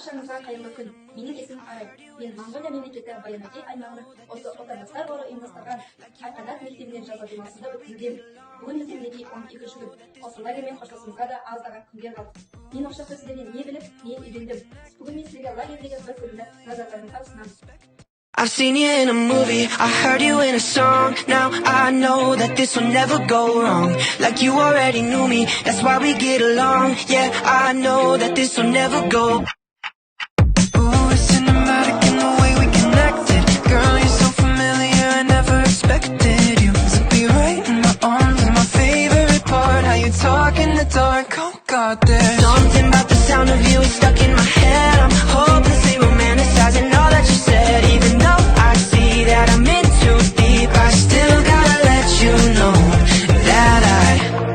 Barşаңызға қайырлы күн. Менің есімім Арай. Мен Моңғолия мемлекеті Баян-Өлгей аймағының отандастар қоры ұйымдастырған Айқанат мектебінен жазғы демалысында өткізілген. Бүгін мектебіндегі 12 күн. Осы лагерьмен қоштасуымызға да аздаған күндер қалды. Мен осы сіздерден не біліп, не үйрендім. Бүгін мен сіздерге лагерьдегі бір бөлімді назарларыңызға ұсынамын. I've seen you in a movie, I heard you in a song. Now I know that this will never go wrong. Like you already knew me, that's why we get along. Yeah, I know that this will never go. Ooh, it's cinematic in the way we connected. Girl, you're so familiar, I never expected you to be right in my arms. My favorite part, how you talk in the dark. Oh God, there's something about the sound of you, it's stuck in my head. I'm hopelessly romanticizing all that you said. Even though I see that I'm in too deep, I still gotta let you know that I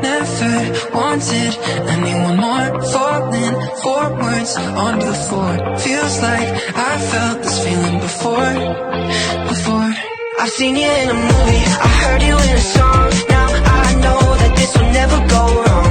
never wanted anyone more. Falling forwards onto the floor, feels like I felt this feeling before. I've seen you in a movie, I heard you in a song. Now I know that this will never go wrong.